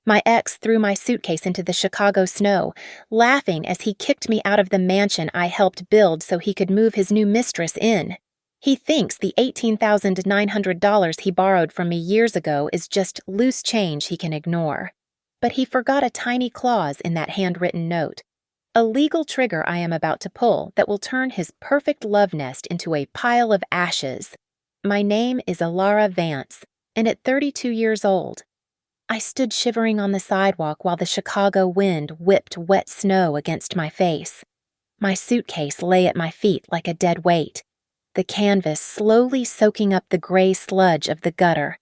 My ex threw my suitcase into the Chicago snow, laughing as he kicked me out of the mansion I helped build so he could move his new mistress in. He thinks the $18,900 he borrowed from me years ago is just loose change he can ignore. But he forgot a tiny clause in that handwritten note. A legal trigger I am about to pull that will turn his perfect love nest into a pile of ashes. My name is Alara Vance, and at 32 years old, I stood shivering on the sidewalk while the Chicago wind whipped wet snow against my face. My suitcase lay at my feet like a dead weight, the canvas slowly soaking up the gray sludge of the gutter.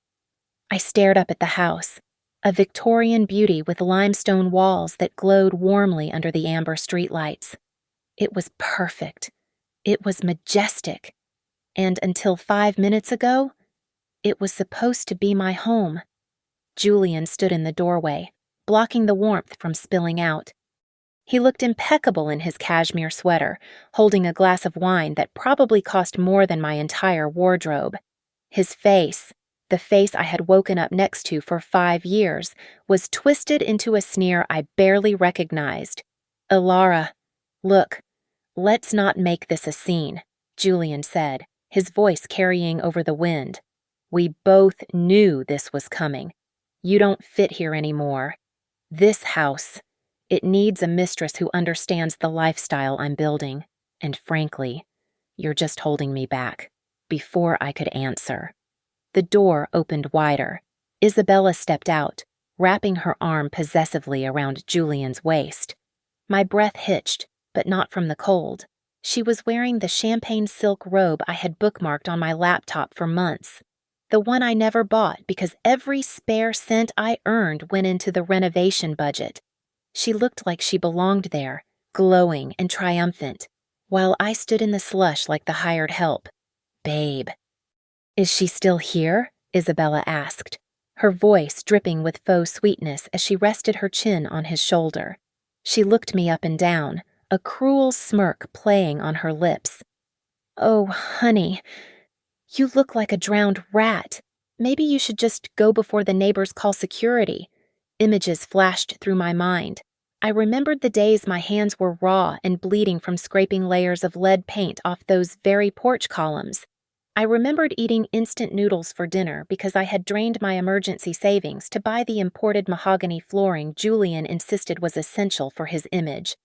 I stared up at the house, a Victorian beauty with limestone walls that glowed warmly under the amber streetlights. It was perfect. It was majestic. And until 5 minutes ago, it was supposed to be my home. Julian stood in the doorway, blocking the warmth from spilling out. He looked impeccable in his cashmere sweater, holding a glass of wine that probably cost more than my entire wardrobe. His face, the face I had woken up next to for 5 years, was twisted into a sneer I barely recognized. "Alara, look, let's not make this a scene," Julian said, his voice carrying over the wind. "We both knew this was coming. You don't fit here anymore. This house, it needs a mistress who understands the lifestyle I'm building. And frankly, you're just holding me back." Before I could answer, the door opened wider. Isabella stepped out, wrapping her arm possessively around Julian's waist. My breath hitched, but not from the cold. She was wearing the champagne silk robe I had bookmarked on my laptop for months. The one I never bought because every spare cent I earned went into the renovation budget. She looked like she belonged there, glowing and triumphant, while I stood in the slush like the hired help. "Babe." "Is she still here?" Isabella asked, her voice dripping with faux sweetness as she rested her chin on his shoulder. She looked me up and down, a cruel smirk playing on her lips. "Oh, honey, you look like a drowned rat. Maybe you should just go before the neighbors call security." Images flashed through my mind. I remembered the days my hands were raw and bleeding from scraping layers of lead paint off those very porch columns. I remembered eating instant noodles for dinner because I had drained my emergency savings to buy the imported mahogany flooring Julian insisted was essential for his image.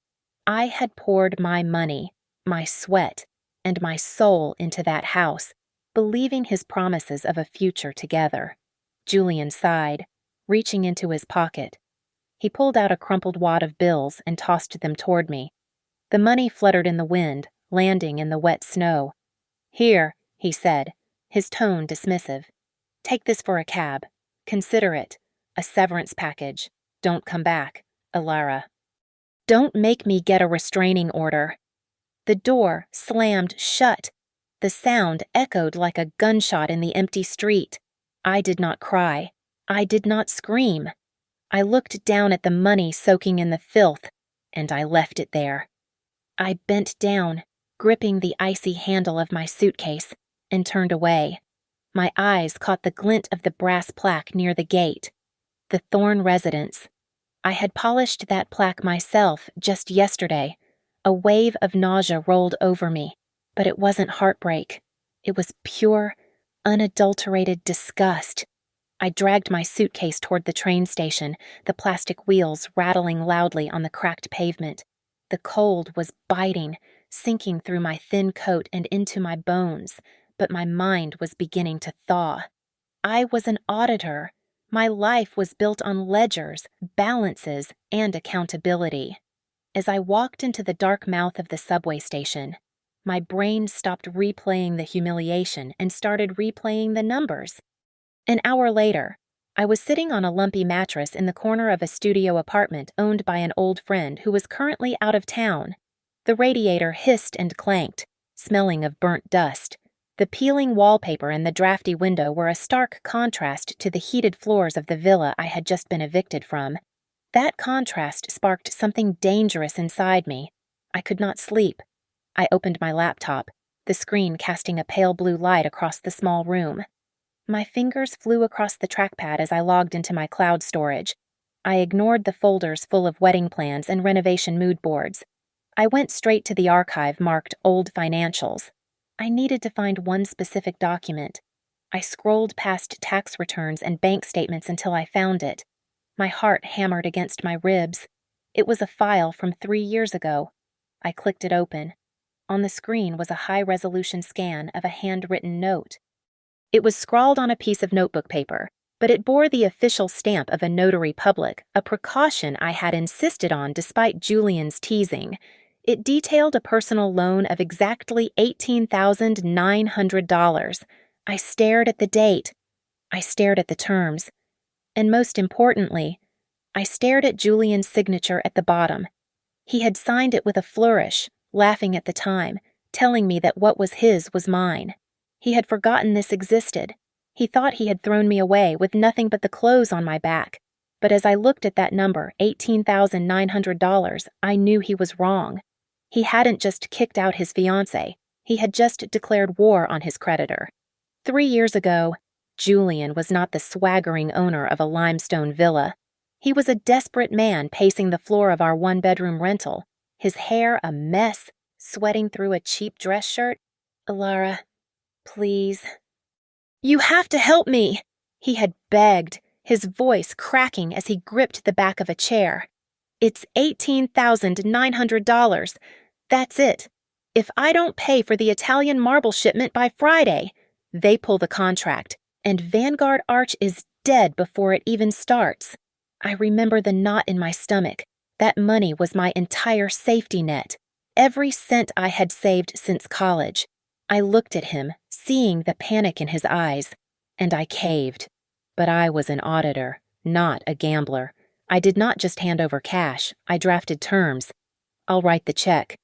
I had poured my money, my sweat, and my soul into that house, believing his promises of a future together. Julian sighed, reaching into his pocket. He pulled out a crumpled wad of bills and tossed them toward me. The money fluttered in the wind, landing in the wet snow. "Here," he said, his tone dismissive. "Take this for a cab. Consider it a severance package. Don't come back, Alara." "Don't make me get a restraining order." The door slammed shut. The sound echoed like a gunshot in the empty street. I did not cry. I did not scream. I looked down at the money soaking in the filth, and I left it there. I bent down, gripping the icy handle of my suitcase, and turned away. My eyes caught the glint of the brass plaque near the gate. The Thorne residence. I had polished that plaque myself just yesterday. A wave of nausea rolled over me, but it wasn't heartbreak. It was pure, unadulterated disgust. I dragged my suitcase toward the train station, the plastic wheels rattling loudly on the cracked pavement. The cold was biting, sinking through my thin coat and into my bones, but my mind was beginning to thaw. I was an auditor. My life was built on ledgers, balances, and accountability. As I walked into the dark mouth of the subway station, my brain stopped replaying the humiliation and started replaying the numbers. An hour later, I was sitting on a lumpy mattress in the corner of a studio apartment owned by an old friend who was currently out of town. The radiator hissed and clanked, smelling of burnt dust. The peeling wallpaper and the drafty window were a stark contrast to the heated floors of the villa I had just been evicted from. That contrast sparked something dangerous inside me. I could not sleep. I opened my laptop, the screen casting a pale blue light across the small room. My fingers flew across the trackpad as I logged into my cloud storage. I ignored the folders full of wedding plans and renovation mood boards. I went straight to the archive marked Old Financials. I needed to find one specific document. I scrolled past tax returns and bank statements until I found it. My heart hammered against my ribs. It was a file from 3 years ago. I clicked it open. On the screen was a high-resolution scan of a handwritten note. It was scrawled on a piece of notebook paper, but it bore the official stamp of a notary public, a precaution I had insisted on despite Julian's teasing. It detailed a personal loan of exactly $18,900. I stared at the date. I stared at the terms. And most importantly, I stared at Julian's signature at the bottom. He had signed it with a flourish, laughing at the time, telling me that what was his was mine. He had forgotten this existed. He thought he had thrown me away with nothing but the clothes on my back. But as I looked at that number, $18,900, I knew he was wrong. He hadn't just kicked out his fiancée. He had just declared war on his creditor. 3 years ago, Julian was not the swaggering owner of a limestone villa. He was a desperate man pacing the floor of our one-bedroom rental, his hair a mess, sweating through a cheap dress shirt. "Alara, please. You have to help me," he had begged, his voice cracking as he gripped the back of a chair. "It's $18,900. That's it. If I don't pay for the Italian marble shipment by Friday, they pull the contract, and Vanguard Arch is dead before it even starts." I remember the knot in my stomach. That money was my entire safety net, every cent I had saved since college. I looked at him, seeing the panic in his eyes, and I caved. But I was an auditor, not a gambler. I did not just hand over cash, I drafted terms. "I'll write the check,"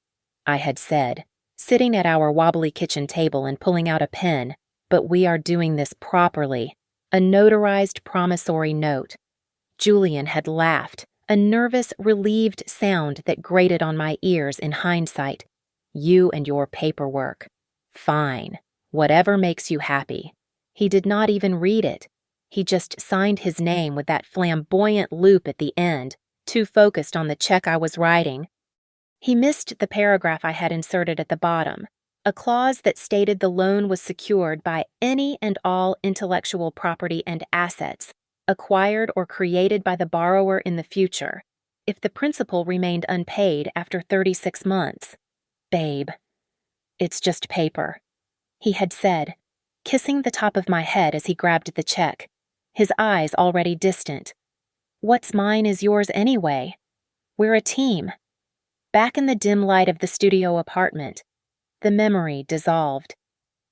I had said, sitting at our wobbly kitchen table and pulling out a pen. "But we are doing this properly." A notarized promissory note. Julian had laughed, a nervous, relieved sound that grated on my ears in hindsight. "You and your paperwork. Fine. Whatever makes you happy." He did not even read it. He just signed his name with that flamboyant loop at the end, too focused on the check I was writing. He missed the paragraph I had inserted at the bottom, a clause that stated the loan was secured by any and all intellectual property and assets, acquired or created by the borrower in the future, if the principal remained unpaid after 36 months. "Babe, it's just paper," he had said, kissing the top of my head as he grabbed the check, his eyes already distant. "What's mine is yours anyway. We're a team." Back in the dim light of the studio apartment, the memory dissolved.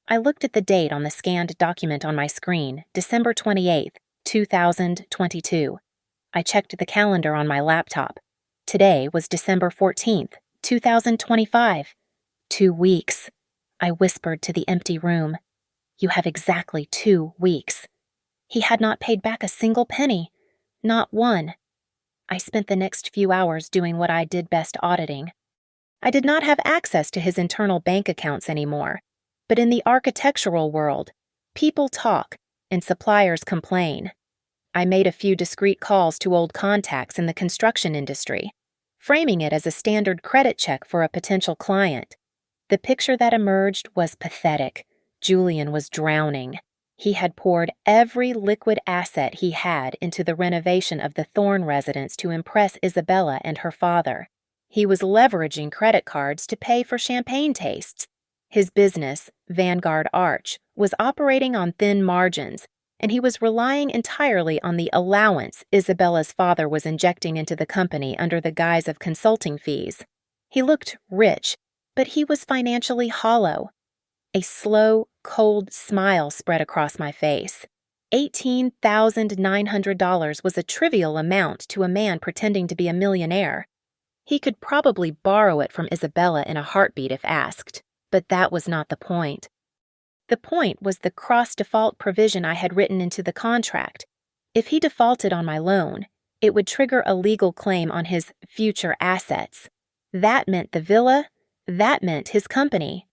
I looked at the date on the scanned document on my screen, December 28th, 2022. I checked the calendar on my laptop. Today was December 14th, 2025. 2 weeks. I whispered to the empty room. "You have exactly 2 weeks." He had not paid back a single penny. Not one. I spent the next few hours doing what I did best, auditing. I did not have access to his internal bank accounts anymore, but in the architectural world, people talk and suppliers complain. I made a few discreet calls to old contacts in the construction industry, framing it as a standard credit check for a potential client. The picture that emerged was pathetic. Julian was drowning. He had poured every liquid asset he had into the renovation of the Thorne residence to impress Isabella and her father. He was leveraging credit cards to pay for champagne tastes. His business, Vanguard Arch, was operating on thin margins, and he was relying entirely on the allowance Isabella's father was injecting into the company under the guise of consulting fees. He looked rich, but he was financially hollow. A slow, cold smile spread across my face. $18,900 was a trivial amount to a man pretending to be a millionaire. He could probably borrow it from Isabella in a heartbeat if asked, but that was not the point. The point was the cross-default provision I had written into the contract. If he defaulted on my loan, it would trigger a legal claim on his future assets. That meant the villa, that meant his company.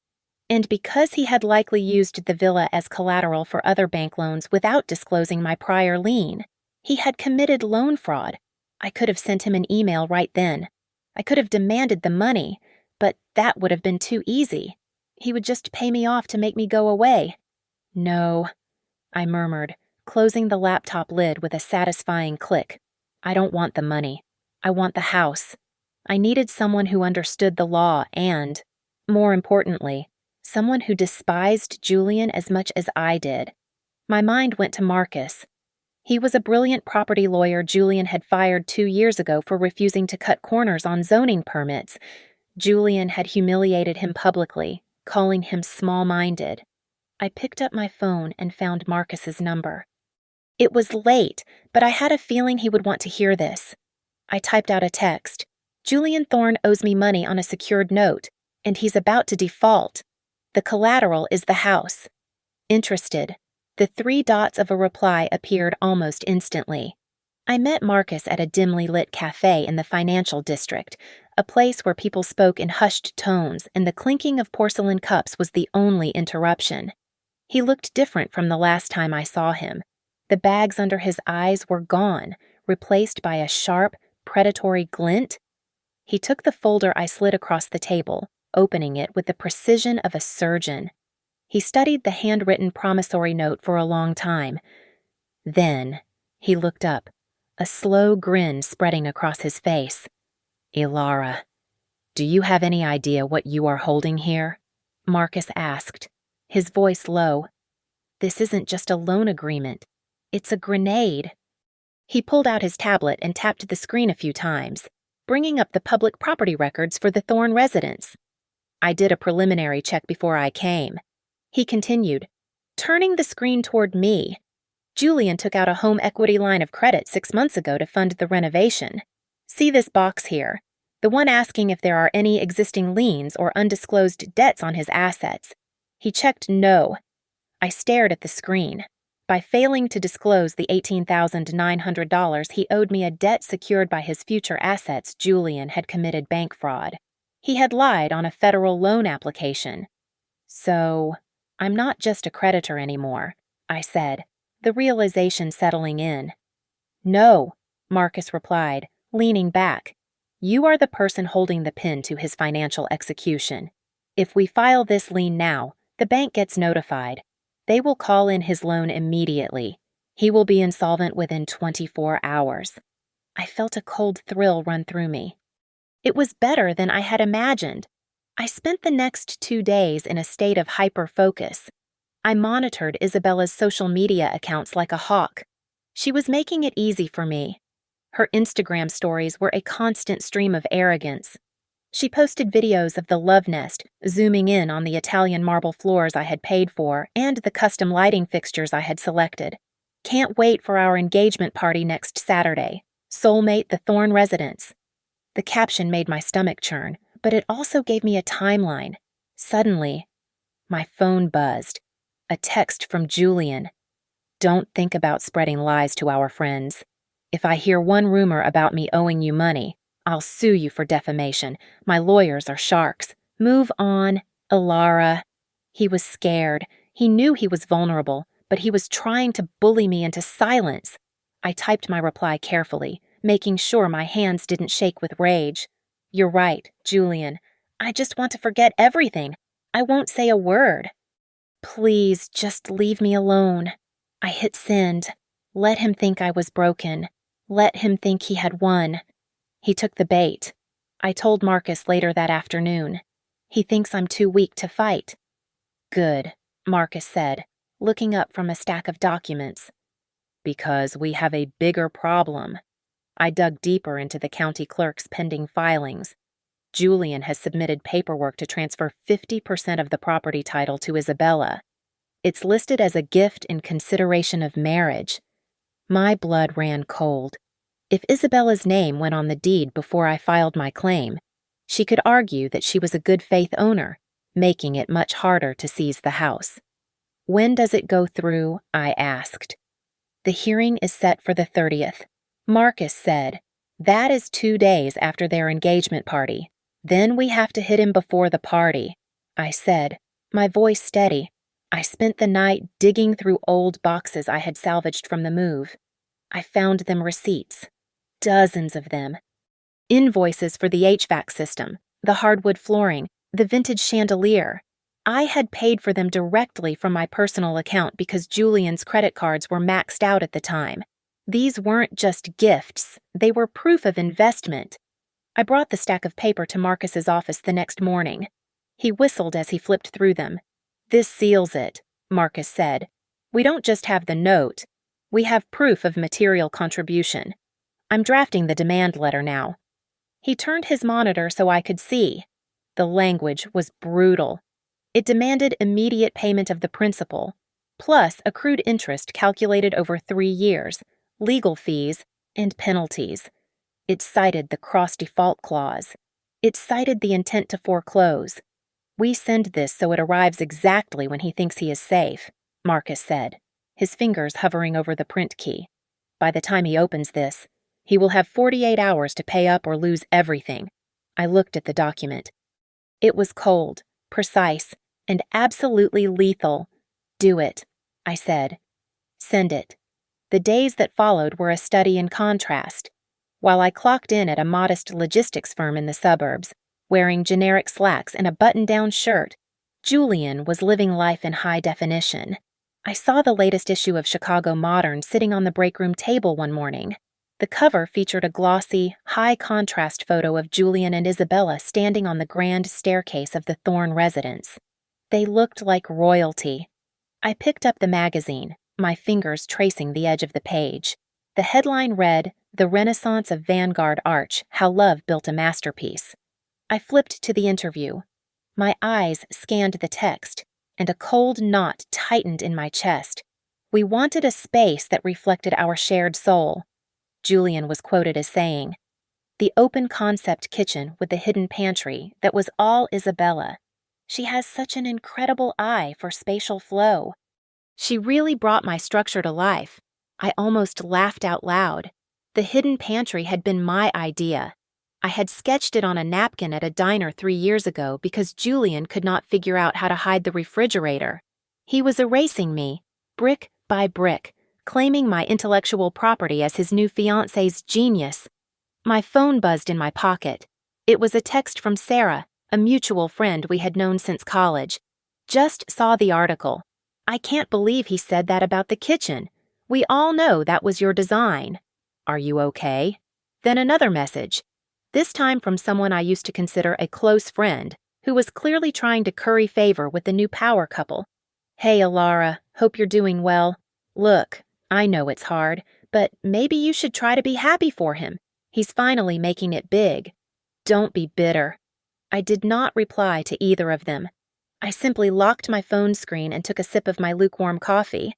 And because he had likely used the villa as collateral for other bank loans without disclosing my prior lien, he had committed loan fraud, I could have sent him an email right then. I could have demanded the money, but that would have been too easy. He would just pay me off to make me go away. No, I murmured, closing the laptop lid with a satisfying click. I don't want the money. I want the house. I needed someone who understood the law and, more importantly, someone who despised Julian as much as I did. My mind went to Marcus. He was a brilliant property lawyer Julian had fired 2 years ago for refusing to cut corners on zoning permits. Julian had humiliated him publicly, calling him small-minded. I picked up my phone and found Marcus's number. It was late, but I had a feeling he would want to hear this. I typed out a text. Julian Thorne owes me money on a secured note, and he's about to default. The collateral is the house. Interested. The 3 dots of a reply appeared almost instantly. I met Marcus at a dimly lit cafe in the financial district, a place where people spoke in hushed tones and the clinking of porcelain cups was the only interruption. He looked different from the last time I saw him. The bags under his eyes were gone, replaced by a sharp, predatory glint. He took the folder I slid across the table, opening it with the precision of a surgeon. He studied the handwritten promissory note for a long time. Then, he looked up, a slow grin spreading across his face. Ilara, do you have any idea what you are holding here? Marcus asked, his voice low. This isn't just a loan agreement. It's a grenade. He pulled out his tablet and tapped the screen a few times, bringing up the public property records for the Thorne residence. I did a preliminary check before I came. He continued, turning the screen toward me. Julian took out a home equity line of credit 6 months ago to fund the renovation. See this box here, the one asking if there are any existing liens or undisclosed debts on his assets. He checked no. I stared at the screen. By failing to disclose the $18,900 he owed me a debt secured by his future assets, Julian had committed bank fraud. He had lied on a federal loan application. So, I'm not just a creditor anymore, I said, the realization settling in. No, Marcus replied, leaning back. You are the person holding the pin to his financial execution. If we file this lien now, the bank gets notified. They will call in his loan immediately. He will be insolvent within 24 hours. I felt a cold thrill run through me. It was better than I had imagined. I spent the next 2 days in a state of hyper-focus. I monitored Isabella's social media accounts like a hawk. She was making it easy for me. Her Instagram stories were a constant stream of arrogance. She posted videos of the love nest, zooming in on the Italian marble floors I had paid for and the custom lighting fixtures I had selected. Can't wait for our engagement party next Saturday. Soulmate the Thorne residence. The caption made my stomach churn, but it also gave me a timeline. Suddenly, my phone buzzed. A text from Julian. Don't think about spreading lies to our friends. If I hear one rumor about me owing you money, I'll sue you for defamation. My lawyers are sharks. Move on, Ilara. He was scared. He knew he was vulnerable, but he was trying to bully me into silence. I typed my reply carefully, making sure my hands didn't shake with rage. You're right, Julian. I just want to forget everything. I won't say a word. Please, just leave me alone. I hit send. Let him think I was broken. Let him think he had won. He took the bait. I told Marcus later that afternoon. He thinks I'm too weak to fight. Good, Marcus said, looking up from a stack of documents. Because we have a bigger problem. I dug deeper into the county clerk's pending filings. Julian has submitted paperwork to transfer 50% of the property title to Isabella. It's listed as a gift in consideration of marriage. My blood ran cold. If Isabella's name went on the deed before I filed my claim, she could argue that she was a good faith owner, making it much harder to seize the house. When does it go through? I asked. The hearing is set for the 30th. Marcus said, that is 2 days after their engagement party. Then we have to hit him before the party. I said, my voice steady. I spent the night digging through old boxes I had salvaged from the move. I found them receipts. Dozens of them. Invoices for the HVAC system, the hardwood flooring, the vintage chandelier. I had paid for them directly from my personal account because Julian's credit cards were maxed out at the time. These weren't just gifts, they were proof of investment. I brought the stack of paper to Marcus's office the next morning. He whistled as he flipped through them. "This seals it," Marcus said. "We don't just have the note. We have proof of material contribution. I'm drafting the demand letter now." He turned his monitor so I could see. The language was brutal. It demanded immediate payment of the principal, plus accrued interest calculated over 3 years, legal fees, and penalties. It cited the cross-default clause. It cited the intent to foreclose. "We send this so it arrives exactly when he thinks he is safe," Marcus said, his fingers hovering over the print key. "By the time he opens this, he will have 48 hours to pay up or lose everything." I looked at the document. It was cold, precise, and absolutely lethal. "Do it," I said. "Send it." The days that followed were a study in contrast. While I clocked in at a modest logistics firm in the suburbs, wearing generic slacks and a button-down shirt, Julian was living life in high definition. I saw the latest issue of Chicago Modern sitting on the break room table one morning. The cover featured a glossy, high-contrast photo of Julian and Isabella standing on the grand staircase of the Thorne residence. They looked like royalty. I picked up the magazine, my fingers tracing the edge of the page. The headline read, "The Renaissance of Vanguard Arch, How Love Built a Masterpiece." I flipped to the interview. My eyes scanned the text, and a cold knot tightened in my chest. We wanted a space that reflected our shared soul. Julian was quoted as saying, "The open-concept kitchen with the hidden pantry that was all Isabella. She has such an incredible eye for spatial flow. She really brought my structure to life." I almost laughed out loud. The hidden pantry had been my idea. I had sketched it on a napkin at a diner 3 years ago because Julian could not figure out how to hide the refrigerator. He was erasing me, brick by brick, claiming my intellectual property as his new fiancé's genius. My phone buzzed in my pocket. It was a text from Sarah, a mutual friend we had known since college. "Just saw the article. I can't believe he said that about the kitchen. We all know that was your design. Are you okay?" Then another message, this time from someone I used to consider a close friend, who was clearly trying to curry favor with the new power couple. "Hey, Alara, hope you're doing well. Look, I know it's hard, but maybe you should try to be happy for him. He's finally making it big. Don't be bitter." I did not reply to either of them. I simply locked my phone screen and took a sip of my lukewarm coffee.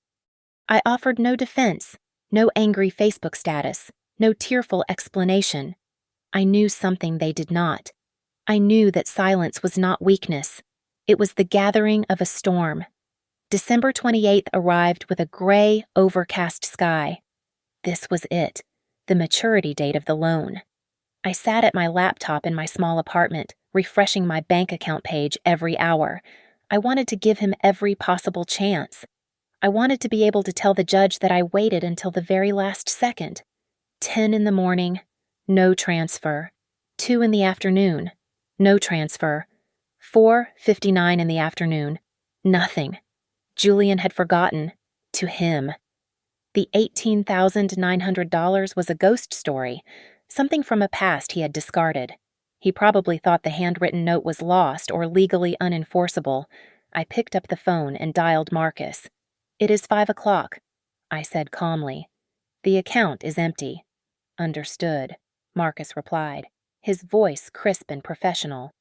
I offered no defense, no angry Facebook status, no tearful explanation. I knew something they did not. I knew that silence was not weakness. It was the gathering of a storm. December 28th arrived with a gray, overcast sky. This was it, the maturity date of the loan. I sat at my laptop in my small apartment, refreshing my bank account page every hour. I wanted to give him every possible chance. I wanted to be able to tell the judge that I waited until the very last second. 10 in the morning, no transfer. 2 in the afternoon, no transfer. 4:59 in the afternoon, nothing. Julian had forgotten. To him. The $18,900 was a ghost story, something from a past he had discarded. He probably thought the handwritten note was lost or legally unenforceable. I picked up the phone and dialed Marcus. "It is 5 o'clock," I said calmly. "The account is empty." "Understood," Marcus replied, his voice crisp and professional.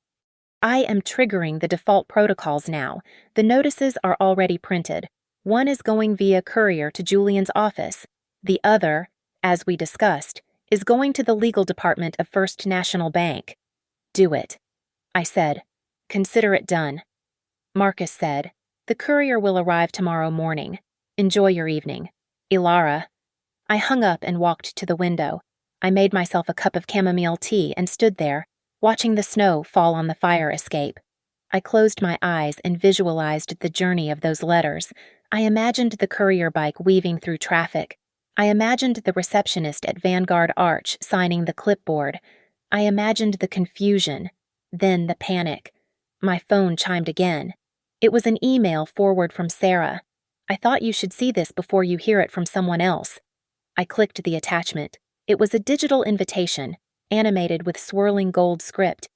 "I am triggering the default protocols now. The notices are already printed. One is going via courier to Julian's office. The other, as we discussed, is going to the legal department of First National Bank." "Do it," I said. "Consider it done." Marcus said, "The courier will arrive tomorrow morning. Enjoy your evening. Ilara." I hung up and walked to the window. I made myself a cup of chamomile tea and stood there, watching the snow fall on the fire escape. I closed my eyes and visualized the journey of those letters. I imagined the courier bike weaving through traffic. I imagined the receptionist at Vanguard Arch signing the clipboard. I imagined the confusion, then the panic. My phone chimed again. It was an email forward from Sarah. I thought you should see this before you hear it from someone else. I clicked the attachment. It was a digital invitation, animated with swirling gold script.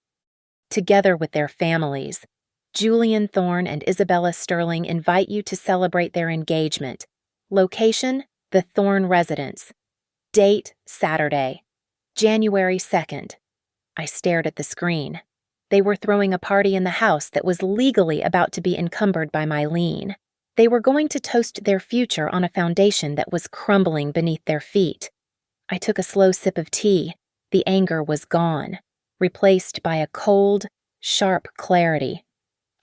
Together with their families, Julian Thorne and Isabella Sterling invite you to celebrate their engagement. Location, the Thorne residence. Date, Saturday, January 2nd. I stared at the screen. They were throwing a party in the house that was legally about to be encumbered by my lien. They were going to toast their future on a foundation that was crumbling beneath their feet. I took a slow sip of tea. The anger was gone, replaced by a cold, sharp clarity.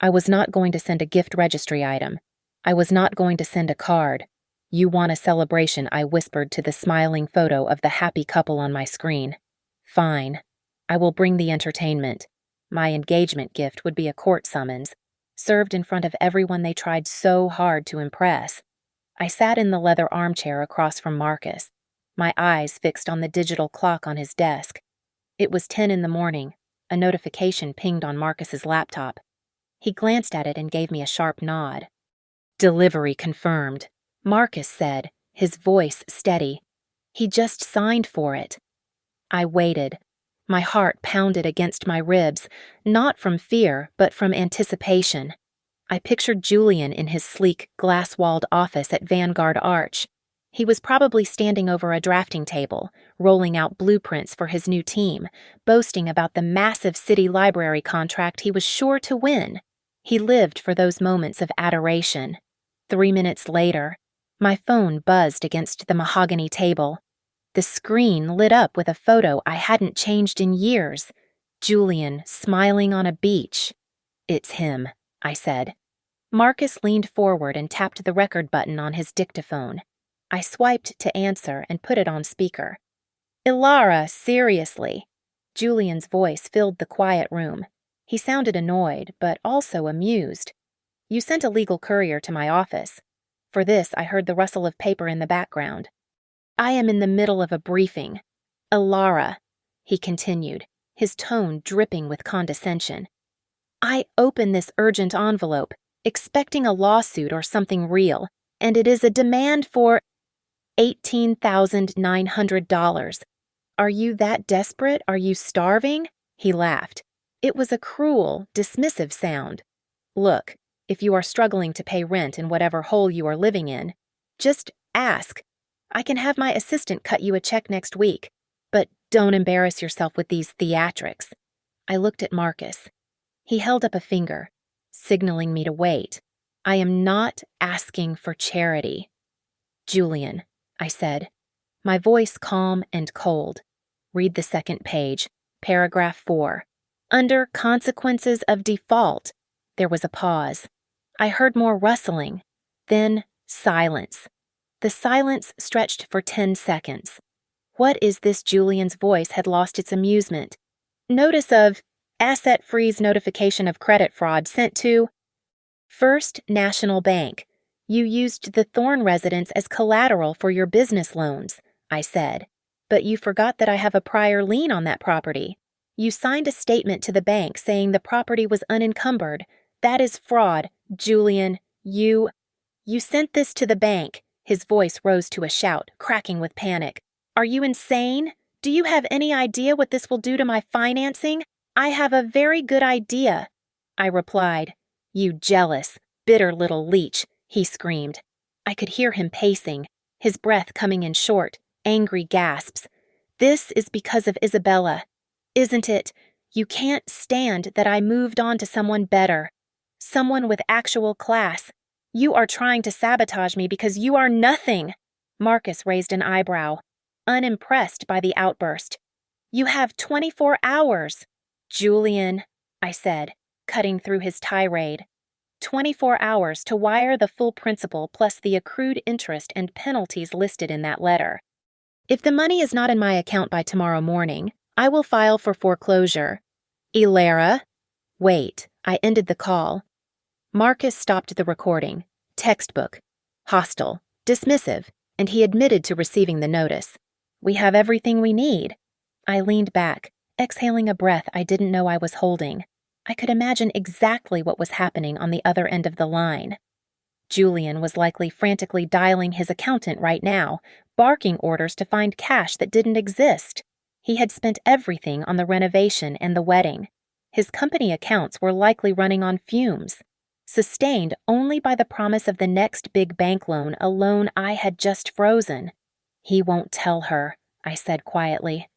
I was not going to send a gift registry item. I was not going to send a card. "You want a celebration," I whispered to the smiling photo of the happy couple on my screen. "Fine. I will bring the entertainment." My engagement gift would be a court summons, served in front of everyone they tried so hard to impress. I sat in the leather armchair across from Marcus, my eyes fixed on the digital clock on his desk. It was 10 in the morning. A notification pinged on Marcus's laptop. He glanced at it and gave me a sharp nod. "Delivery confirmed," Marcus said, his voice steady. "He just signed for it." I waited. My heart pounded against my ribs, not from fear, but from anticipation. I pictured Julian in his sleek, glass-walled office at Vanguard Arch. He was probably standing over a drafting table, rolling out blueprints for his new team, boasting about the massive city library contract he was sure to win. He lived for those moments of adoration. 3 minutes later, my phone buzzed against the mahogany table. The screen lit up with a photo I hadn't changed in years. Julian smiling on a beach. "It's him," I said. Marcus leaned forward and tapped the record button on his dictaphone. I swiped to answer and put it on speaker. "Ilara, seriously." Julian's voice filled the quiet room. He sounded annoyed, but also amused. "You sent a legal courier to my office." For this, I heard the rustle of paper in the background. "I am in the middle of a briefing. Ilara," he continued, his tone dripping with condescension. "I open this urgent envelope, expecting a lawsuit or something real, and it is a demand for $18,900. Are you that desperate? Are you starving?" He laughed. It was a cruel, dismissive sound. "Look, if you are struggling to pay rent in whatever hole you are living in, just ask. I can have my assistant cut you a check next week, but don't embarrass yourself with these theatrics." I looked at Marcus. He held up a finger, signaling me to wait. "I am not asking for charity." "Julian," I said, my voice calm and cold. "Read the second page, paragraph 4. Under consequences of default." There was a pause. I heard more rustling, then silence. The silence stretched for 10 seconds. What is this? Julian's voice had lost its amusement. "Notice of asset freeze notification of credit fraud sent to First National Bank. You used the Thorne residence as collateral for your business loans," I said. "But you forgot that I have a prior lien on that property. You signed a statement to the bank saying the property was unencumbered. That is fraud, Julian. You sent this to the bank." His voice rose to a shout, cracking with panic. "Are you insane? Do you have any idea what this will do to my financing?" "I have a very good idea," I replied. "You jealous, bitter little leech," he screamed. I could hear him pacing, his breath coming in short, angry gasps. "This is because of Isabella. Isn't it? You can't stand that I moved on to someone better. Someone with actual class. You are trying to sabotage me because you are nothing." Marcus raised an eyebrow, unimpressed by the outburst. "You have 24 hours. "Julian," I said, cutting through his tirade. 24 hours to wire the full principal plus the accrued interest and penalties listed in that letter. If the money is not in my account by tomorrow morning, I will file for foreclosure. Ilara." Wait, I ended the call. Marcus stopped the recording. Textbook. Hostile. Dismissive. and he admitted to receiving the notice. We have everything we need. I leaned back, exhaling a breath I didn't know I was holding. I could imagine exactly what was happening on the other end of the line. Julian was likely frantically dialing his accountant right now, barking orders to find cash that didn't exist. He had spent everything on the renovation and the wedding. His company accounts were likely running on fumes, sustained only by the promise of the next big bank loan, a loan I had just frozen. He won't tell her, I said quietly.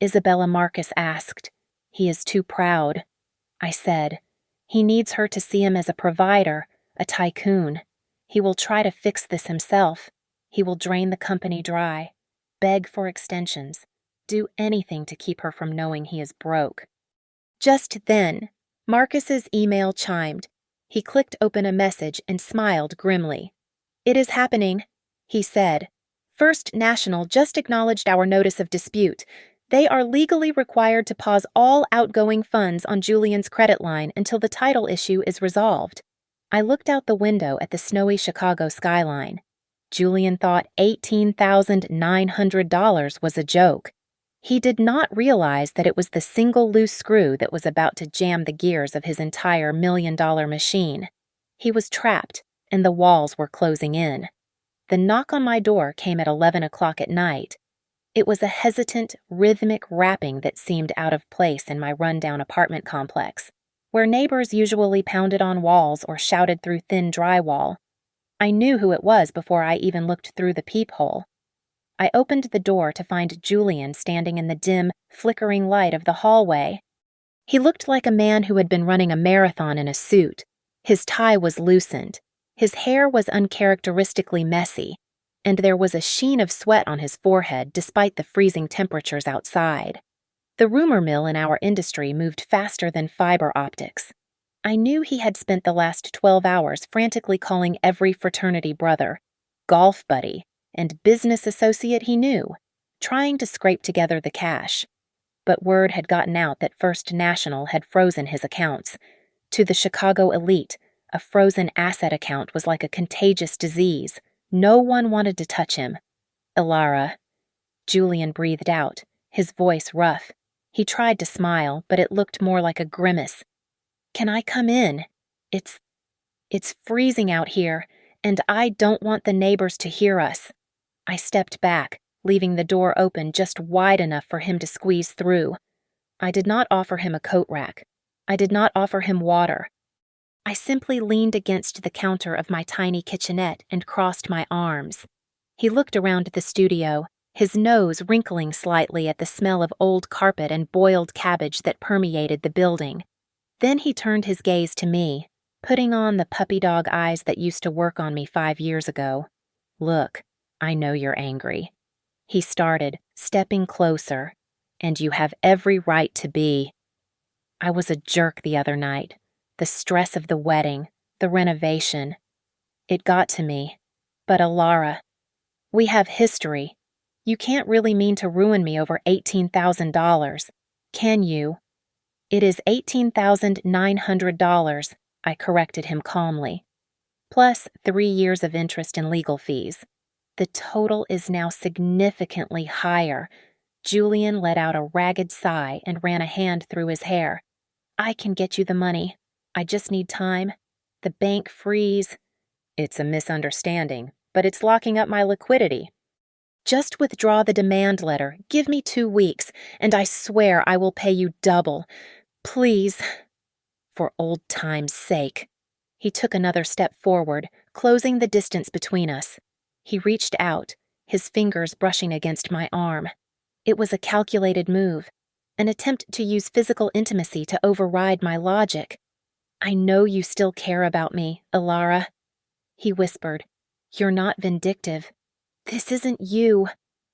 Isabella Marcus asked. He is too proud. I said. He needs her to see him as a provider, a tycoon. He will try to fix this himself. He will drain the company dry, beg for extensions, do anything to keep her from knowing he is broke. Just then, Marcus's email chimed. He clicked open a message and smiled grimly. It is happening, he said. First National just acknowledged our notice of dispute. They are legally required to pause all outgoing funds on Julian's credit line until the title issue is resolved. I looked out the window at the snowy Chicago skyline. Julian thought $18,900 was a joke. He did not realize that it was the single loose screw that was about to jam the gears of his entire $1 million machine. He was trapped, and the walls were closing in. The knock on my door came at 11 o'clock at night. It was a hesitant, rhythmic rapping that seemed out of place in my rundown apartment complex, where neighbors usually pounded on walls or shouted through thin drywall. I knew who it was before I even looked through the peephole. I opened the door to find Julian standing in the dim, flickering light of the hallway. He looked like a man who had been running a marathon in a suit. His tie was loosened. His hair was uncharacteristically messy, and there was a sheen of sweat on his forehead despite the freezing temperatures outside. The rumor mill in our industry moved faster than fiber optics. I knew he had spent the last 12 hours frantically calling every fraternity brother, golf buddy, and business associate he knew, trying to scrape together the cash. But word had gotten out that First National had frozen his accounts. To the Chicago elite, a frozen asset account was like a contagious disease. No one wanted to touch him. Ilara. Julian breathed out, his voice rough. He tried to smile, but it looked more like a grimace. Can I come in? It's freezing out here, and I don't want the neighbors to hear us. I stepped back, leaving the door open just wide enough for him to squeeze through. I did not offer him a coat rack. I did not offer him water. I simply leaned against the counter of my tiny kitchenette and crossed my arms. He looked around the studio, his nose wrinkling slightly at the smell of old carpet and boiled cabbage that permeated the building. Then he turned his gaze to me, putting on the puppy dog eyes that used to work on me 5 years ago. Look, I know you're angry. He started, stepping closer. And you have every right to be. I was a jerk the other night. The stress of the wedding, the renovation. It got to me. But Ilara, we have history. You can't really mean to ruin me over $18,000, can you? It is $18,900, I corrected him calmly, plus 3 years of interest and legal fees. The total is now significantly higher. Julian let out a ragged sigh and ran a hand through his hair. I can get you the money. I just need time. The bank freeze. It's a misunderstanding, but it's locking up my liquidity. Just withdraw the demand letter. Give me 2 weeks, and I swear I will pay you double. Please. For old time's sake. He took another step forward, closing the distance between us. He reached out, his fingers brushing against my arm. It was a calculated move, an attempt to use physical intimacy to override my logic. I know you still care about me, Ilara. He whispered. You're not vindictive. This isn't you.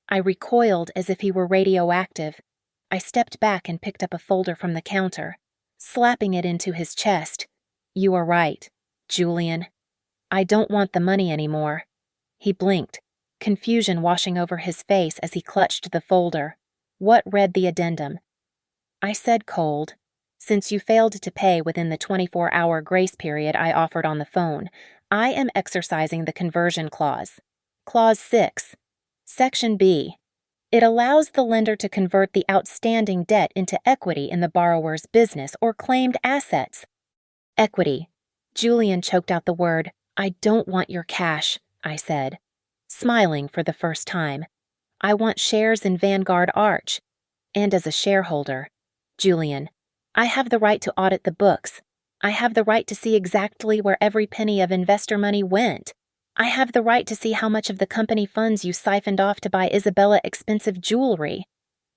I recoiled as if he were radioactive. I stepped back and picked up a folder from the counter, slapping it into his chest. You are right, Julian. I don't want the money anymore. He blinked, confusion washing over his face as he clutched the folder. What read the addendum? I said cold. Since you failed to pay within the 24-hour grace period I offered on the phone, I am exercising the conversion clause. Clause 6, Section B. It allows the lender to convert the outstanding debt into equity in the borrower's business or claimed assets. Equity. Julian choked out the word. I don't want your cash, I said, smiling for the first time. I want shares in Vanguard Arch. And as a shareholder, Julian, I have the right to audit the books. I have the right to see exactly where every penny of investor money went. I have the right to see how much of the company funds you siphoned off to buy Isabella expensive jewelry.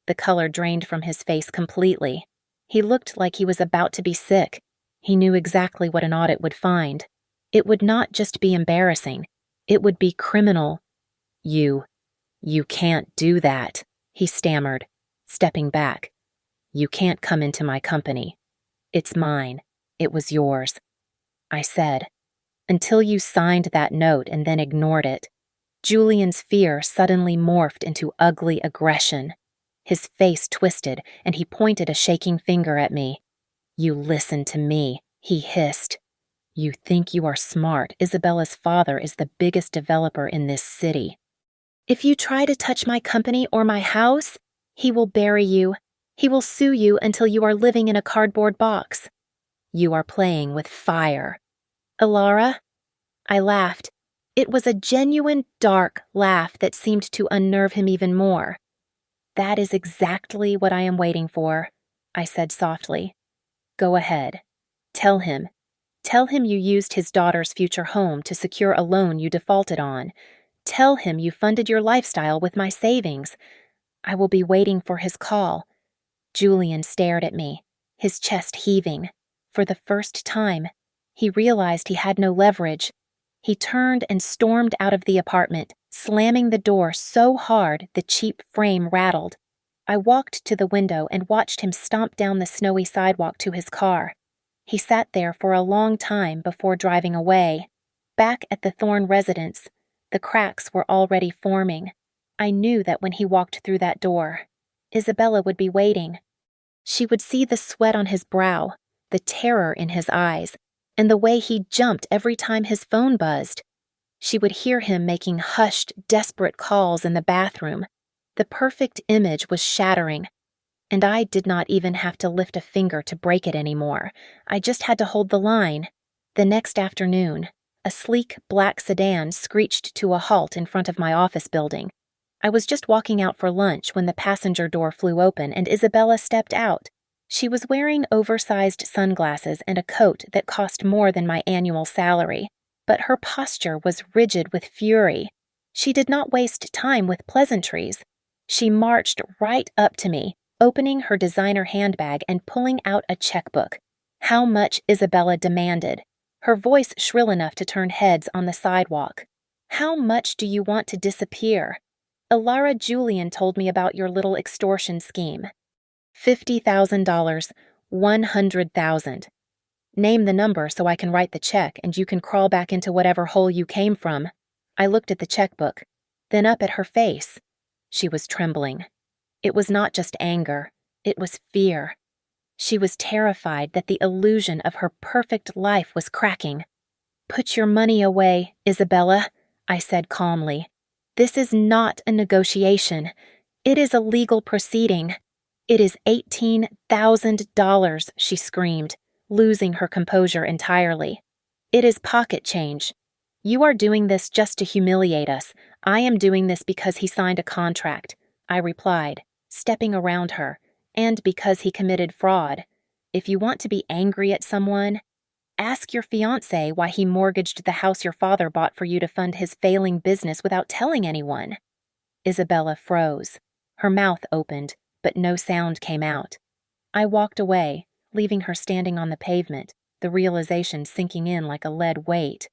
The color drained from his face completely. He looked like he was about to be sick. He knew exactly what an audit would find. It would not just be embarrassing. It would be criminal. You can't do that, he stammered, stepping back. You can't come into my company. It's mine. It was yours. I said, until you signed that note and then ignored it. Julian's fear suddenly morphed into ugly aggression. His face twisted, and he pointed a shaking finger at me. You listen to me, he hissed. You think you are smart. Isabella's father is the biggest developer in this city. If you try to touch my company or my house, he will bury you. He will sue you until you are living in a cardboard box. You are playing with fire. Alara? I laughed. It was a genuine, dark laugh that seemed to unnerve him even more. That is exactly what I am waiting for, I said softly. Go ahead. Tell him. Tell him you used his daughter's future home to secure a loan you defaulted on. Tell him you funded your lifestyle with my savings. I will be waiting for his call. Julian stared at me, his chest heaving. For the first time, he realized he had no leverage. He turned and stormed out of the apartment, slamming the door so hard the cheap frame rattled. I walked to the window and watched him stomp down the snowy sidewalk to his car. He sat there for a long time before driving away. Back at the Thorne residence, the cracks were already forming. I knew that when he walked through that door, Isabella would be waiting. She would see the sweat on his brow, the terror in his eyes, and the way he jumped every time his phone buzzed. She would hear him making hushed, desperate calls in the bathroom. The perfect image was shattering, and I did not even have to lift a finger to break it anymore. I just had to hold the line. The next afternoon, a sleek black sedan screeched to a halt in front of my office building. I was just walking out for lunch when the passenger door flew open and Isabella stepped out. She was wearing oversized sunglasses and a coat that cost more than my annual salary, but her posture was rigid with fury. She did not waste time with pleasantries. She marched right up to me, opening her designer handbag and pulling out a checkbook. How much Isabella demanded, her voice shrill enough to turn heads on the sidewalk. How much do you want to disappear? Alara Julian told me about your little extortion scheme. $50,000, $100,000. Name the number so I can write the check and you can crawl back into whatever hole you came from. I looked at the checkbook, then up at her face. She was trembling. It was not just anger, it was fear. She was terrified that the illusion of her perfect life was cracking. Put your money away, Isabella, I said calmly. This is not a negotiation. It is a legal proceeding. It is $18,000, she screamed, losing her composure entirely. It is pocket change. You are doing this just to humiliate us. I am doing this because he signed a contract, I replied, stepping around her, and because he committed fraud. If you want to be angry at someone, ask your fiancé why he mortgaged the house your father bought for you to fund his failing business without telling anyone. Isabella froze. Her mouth opened, but no sound came out. I walked away, leaving her standing on the pavement, the realization sinking in like a lead weight.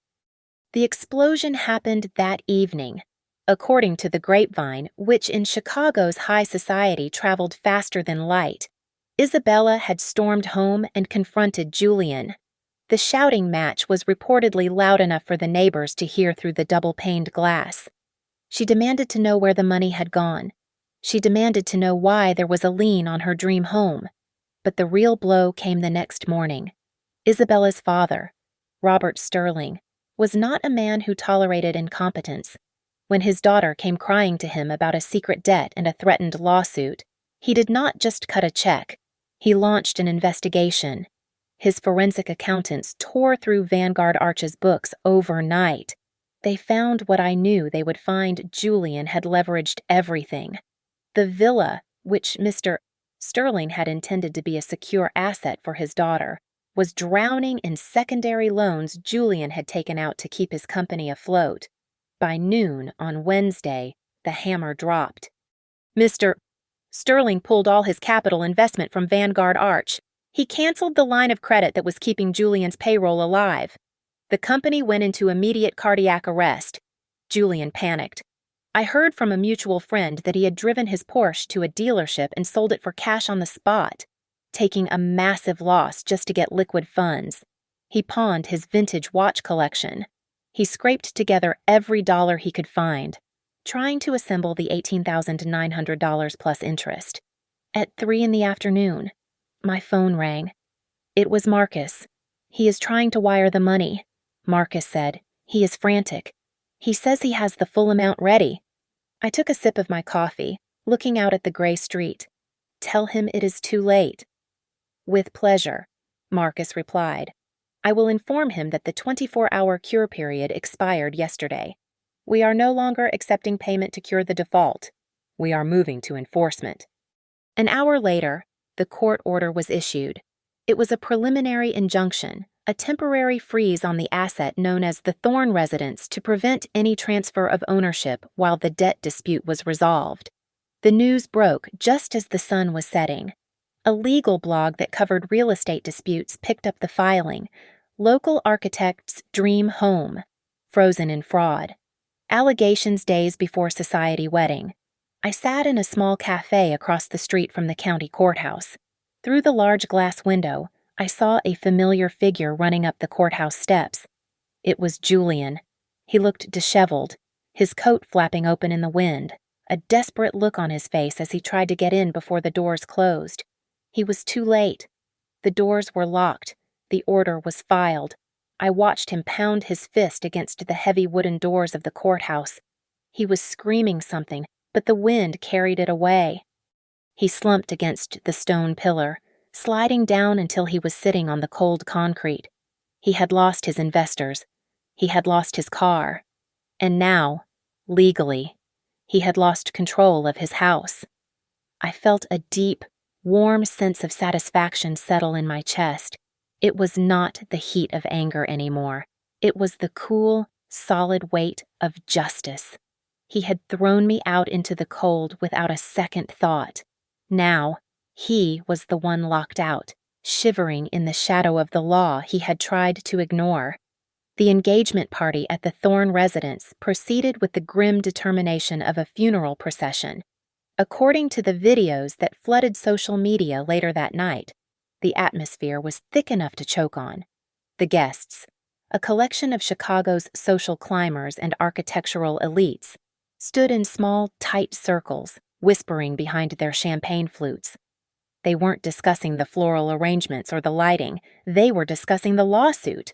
The explosion happened that evening. According to the grapevine, which in Chicago's high society traveled faster than light, Isabella had stormed home and confronted Julian. The shouting match was reportedly loud enough for the neighbors to hear through the double-paned glass. She demanded to know where the money had gone. She demanded to know why there was a lien on her dream home. But the real blow came the next morning. Isabella's father, Robert Sterling, was not a man who tolerated incompetence. When his daughter came crying to him about a secret debt and a threatened lawsuit, he did not just cut a check. He launched an investigation. His forensic accountants tore through Vanguard Arch's books overnight. They found what I knew they would find. Julian had leveraged everything. The villa, which Mr. Sterling had intended to be a secure asset for his daughter, was drowning in secondary loans Julian had taken out to keep his company afloat. By noon on Wednesday, the hammer dropped. Mr. Sterling pulled all his capital investment from Vanguard Arch. He canceled the line of credit that was keeping Julian's payroll alive. The company went into immediate cardiac arrest. Julian panicked. I heard from a mutual friend that he had driven his Porsche to a dealership and sold it for cash on the spot, taking a massive loss just to get liquid funds. He pawned his vintage watch collection. He scraped together every dollar he could find, trying to assemble the $18,900 plus interest. At 3 p.m, my phone rang. It was Marcus. He is trying to wire the money. Marcus said. He is frantic. He says he has the full amount ready. I took a sip of my coffee, looking out at the gray street. Tell him it is too late. With pleasure, Marcus replied. I will inform him that the 24-hour cure period expired yesterday. We are no longer accepting payment to cure the default. We are moving to enforcement. An hour later, the court order was issued. It was a preliminary injunction, a temporary freeze on the asset known as the Thorne residence to prevent any transfer of ownership while the debt dispute was resolved. The news broke just as the sun was setting. A legal blog that covered real estate disputes picked up the filing. Local architect's dream home, frozen in fraud. Allegations days before society wedding. I sat in a small cafe across the street from the county courthouse. Through the large glass window, I saw a familiar figure running up the courthouse steps. It was Julian. He looked disheveled, his coat flapping open in the wind, a desperate look on his face as he tried to get in before the doors closed. He was too late. The doors were locked. The order was filed. I watched him pound his fist against the heavy wooden doors of the courthouse. He was screaming something, but the wind carried it away. He slumped against the stone pillar, sliding down until he was sitting on the cold concrete. He had lost his investors. He had lost his car. And now, legally, he had lost control of his house. I felt a deep, warm sense of satisfaction settle in my chest. It was not the heat of anger anymore. It was the cool, solid weight of justice. He had thrown me out into the cold without a second thought. Now, he was the one locked out, shivering in the shadow of the law he had tried to ignore. The engagement party at the Thorne residence proceeded with the grim determination of a funeral procession. According to the videos that flooded social media later that night, the atmosphere was thick enough to choke on. The guests, a collection of Chicago's social climbers and architectural elites, stood in small, tight circles, whispering behind their champagne flutes. They weren't discussing the floral arrangements or the lighting. They were discussing the lawsuit.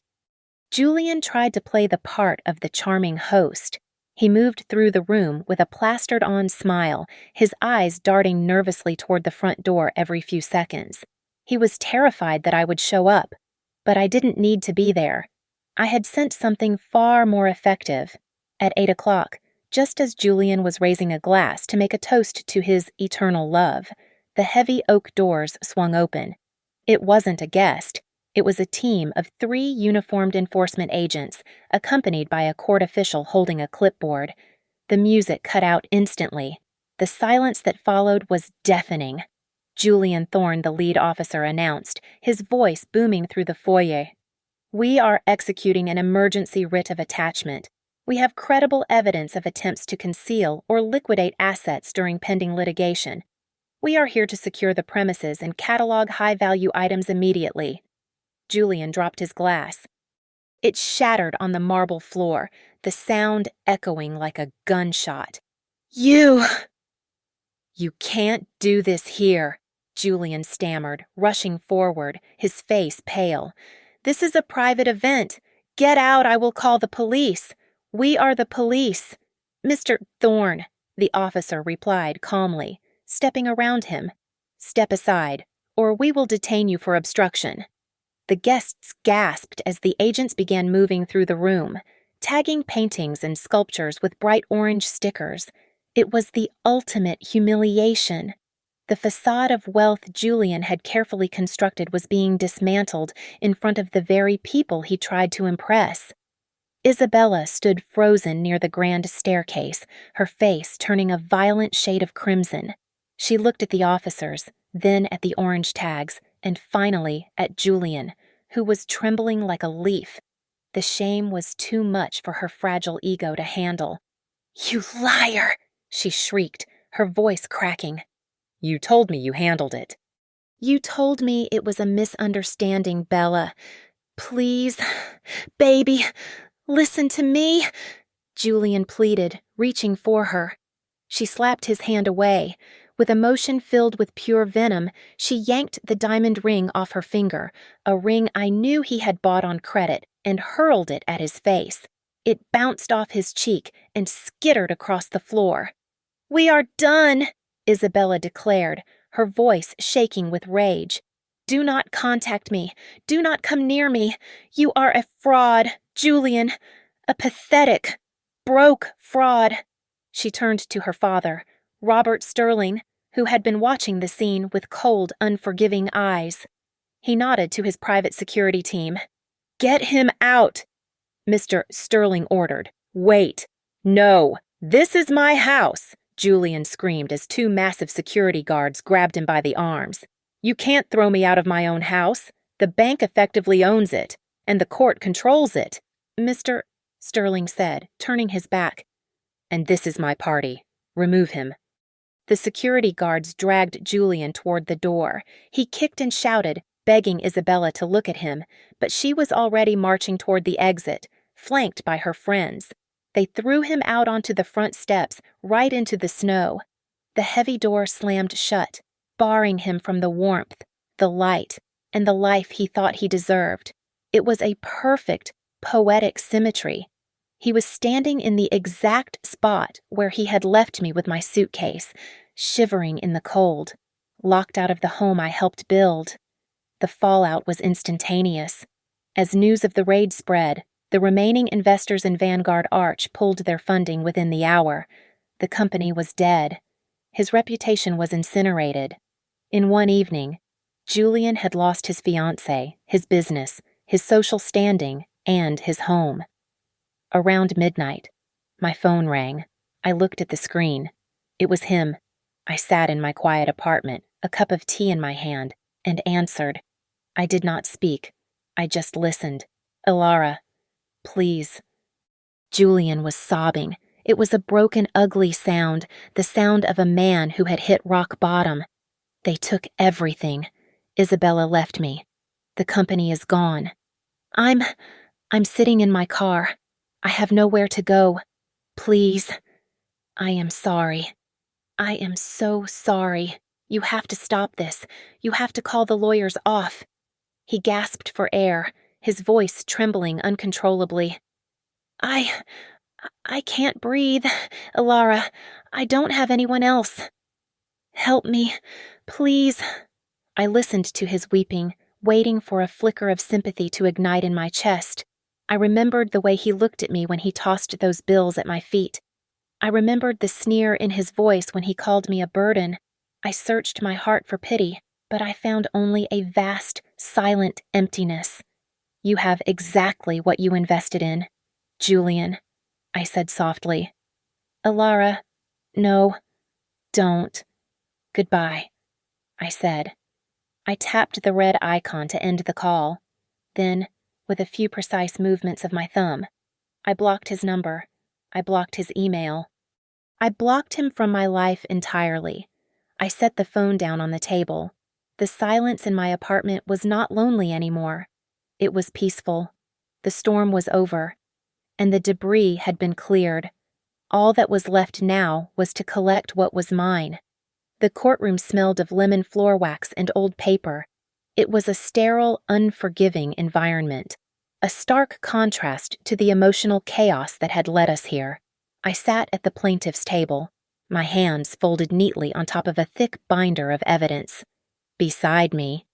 Julian tried to play the part of the charming host. He moved through the room with a plastered-on smile, his eyes darting nervously toward the front door every few seconds. He was terrified that I would show up, but I didn't need to be there. I had sent something far more effective. At 8 o'clock, just as Julian was raising a glass to make a toast to his eternal love, the heavy oak doors swung open. It wasn't a guest. It was a team of 3 uniformed enforcement agents, accompanied by a court official holding a clipboard. The music cut out instantly. The silence that followed was deafening. Julian Thorne, the lead officer, announced, his voice booming through the foyer. We are executing an emergency writ of attachment. We have credible evidence of attempts to conceal or liquidate assets during pending litigation. We are here to secure the premises and catalog high-value items immediately. Julian dropped his glass. It shattered on the marble floor, the sound echoing like a gunshot. You can't do this here, Julian stammered, rushing forward, his face pale. This is a private event. Get out, I will call the police. We are the police. Mr. Thorne, the officer replied calmly, stepping around him. Step aside, or we will detain you for obstruction. The guests gasped as the agents began moving through the room, tagging paintings and sculptures with bright orange stickers. It was the ultimate humiliation. The facade of wealth Julian had carefully constructed was being dismantled in front of the very people he tried to impress. Isabella stood frozen near the grand staircase, her face turning a violent shade of crimson. She looked at the officers, then at the orange tags, and finally at Julian, who was trembling like a leaf. The shame was too much for her fragile ego to handle. "You liar!" she shrieked, her voice cracking. "You told me you handled it." "You told me it was a misunderstanding, Bella. Please, baby, listen to me," Julian pleaded, reaching for her. She slapped his hand away. With emotion filled with pure venom, she yanked the diamond ring off her finger, a ring I knew he had bought on credit, and hurled it at his face. It bounced off his cheek and skittered across the floor. "We are done," Isabella declared, her voice shaking with rage. "Do not contact me. Do not come near me. You are a fraud, Julian. A pathetic, broke fraud." She turned to her father, Robert Sterling, who had been watching the scene with cold, unforgiving eyes. He nodded to his private security team. "Get him out," Mr. Sterling ordered. "Wait. No. This is my house," Julian screamed as two massive security guards grabbed him by the arms. "You can't throw me out of my own house. The bank effectively owns it, and the court controls it." "Mr. Sterling said, turning his back. "And this is my party. Remove him." The security guards dragged Julian toward the door. He kicked and shouted, begging Isabella to look at him, but she was already marching toward the exit, flanked by her friends. They threw him out onto the front steps, right into the snow. The heavy door slammed shut, barring him from the warmth, the light, and the life he thought he deserved. It was a perfect, poetic symmetry. He was standing in the exact spot where he had left me with my suitcase, shivering in the cold, locked out of the home I helped build. The fallout was instantaneous. As news of the raid spread, the remaining investors in Vanguard Arch pulled their funding within the hour. The company was dead. His reputation was incinerated. In one evening, Julian had lost his fiancée, his business, his social standing, and his home. Around midnight, my phone rang. I looked at the screen. It was him. I sat in my quiet apartment, a cup of tea in my hand, and answered. I did not speak. I just listened. "Ilara, please." Julian was sobbing. It was a broken, ugly sound, the sound of a man who had hit rock bottom. "They took everything. Isabella left me. The company is gone. I'm sitting in my car. I have nowhere to go. Please. I am sorry. I am so sorry. You have to stop this. You have to call the lawyers off." He gasped for air, his voice trembling uncontrollably. I can't breathe, Ilara. I don't have anyone else. Help me, please." I listened to his weeping, waiting for a flicker of sympathy to ignite in my chest. I remembered the way he looked at me when he tossed those bills at my feet. I remembered the sneer in his voice when he called me a burden. I searched my heart for pity, but I found only a vast, silent emptiness. "You have exactly what you invested in, Julian," I said softly. "Ilara, no, don't. Goodbye," I said. I tapped the red icon to end the call. Then, with a few precise movements of my thumb, I blocked his number. I blocked his email. I blocked him from my life entirely. I set the phone down on the table. The silence in my apartment was not lonely anymore. It was peaceful. The storm was over, and the debris had been cleared. All that was left now was to collect what was mine. The courtroom smelled of lemon floor wax and old paper. It was a sterile, unforgiving environment, a stark contrast to the emotional chaos that had led us here. I sat at the plaintiff's table, my hands folded neatly on top of a thick binder of evidence. Beside me,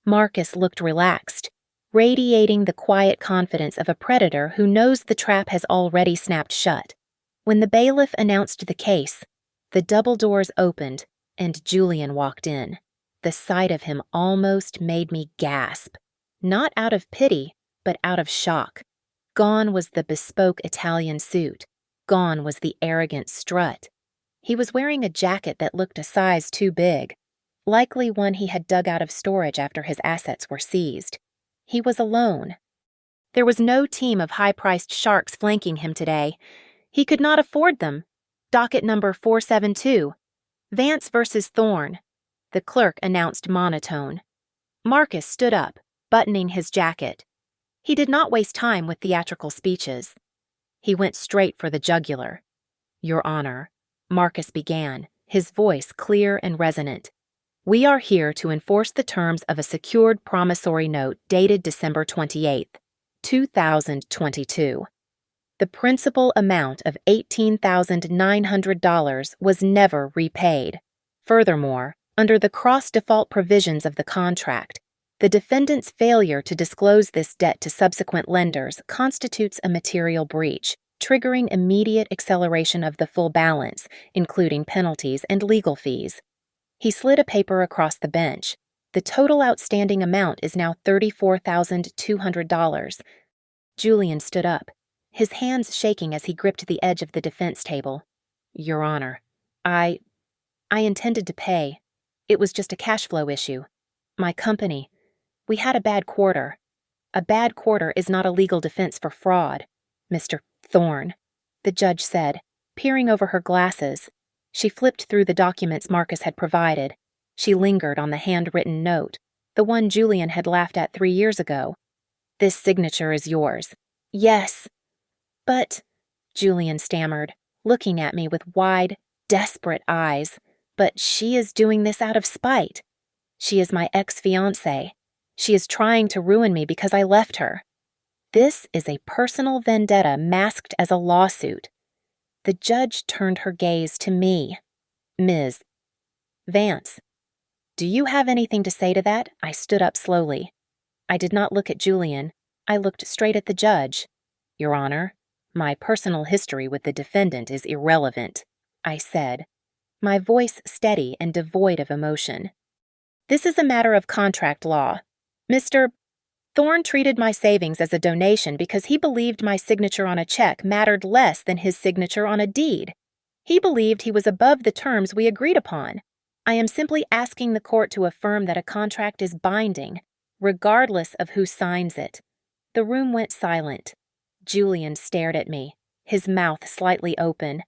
Marcus looked relaxed, radiating the quiet confidence of a predator who knows the trap has already snapped shut. When the bailiff announced the case, the double doors opened and Julian walked in. The sight of him almost made me gasp, not out of pity, but out of shock. Gone was the bespoke Italian suit. Gone was the arrogant strut. He was wearing a jacket that looked a size too big, likely one he had dug out of storage after his assets were seized. He was alone. There was no team of high-priced sharks flanking him today. He could not afford them. Docket number 472. Vance versus Thorne. The clerk announced monotone. Marcus stood up, buttoning his jacket. He did not waste time with theatrical speeches. He went straight for the jugular. Your Honor, Marcus began, his voice clear and resonant. We are here to enforce the terms of a secured promissory note dated December 28th, 2022. The principal amount of $18,900 was never repaid. Furthermore, under the cross-default provisions of the contract, the defendant's failure to disclose this debt to subsequent lenders constitutes a material breach, triggering immediate acceleration of the full balance, including penalties and legal fees. He slid a paper across the bench. The total outstanding amount is now $34,200. Julian stood up, his hands shaking as he gripped the edge of the defense table. Your Honor, I intended to pay. It was just a cash flow issue. My company, we had a bad quarter. A bad quarter is not a legal defense for fraud, Mr. Thorne, the judge said, peering over her glasses. She flipped through the documents Marcus had provided. She lingered on the handwritten note, the one Julian had laughed at 3 years ago. This signature is yours. Yes. But, Julian stammered, looking at me with wide, desperate eyes. But she is doing this out of spite. She is my ex-fiancée. She is trying to ruin me because I left her. This is a personal vendetta masked as a lawsuit. The judge turned her gaze to me. Ms. Vance, do you have anything to say to that? I stood up slowly. I did not look at Julian. I looked straight at the judge. Your Honor, my personal history with the defendant is irrelevant, I said, my voice steady and devoid of emotion. This is a matter of contract law. Mr. Thorne treated my savings as a donation because he believed my signature on a check mattered less than his signature on a deed. He believed he was above the terms we agreed upon. I am simply asking the court to affirm that a contract is binding, regardless of who signs it. The room went silent. Julian stared at me, his mouth slightly open.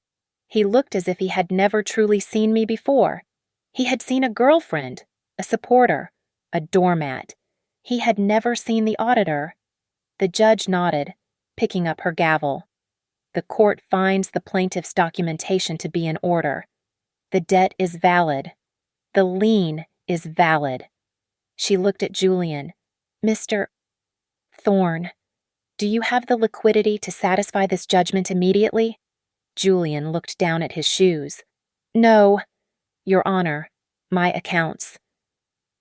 He looked as if he had never truly seen me before. He had seen a girlfriend, a supporter, a doormat. He had never seen the auditor. The judge nodded, picking up her gavel. The court finds the plaintiff's documentation to be in order. The debt is valid. The lien is valid. She looked at Julian. Mr. Thorne, do you have the liquidity to satisfy this judgment immediately? Julian looked down at his shoes. No, Your Honor, my accounts.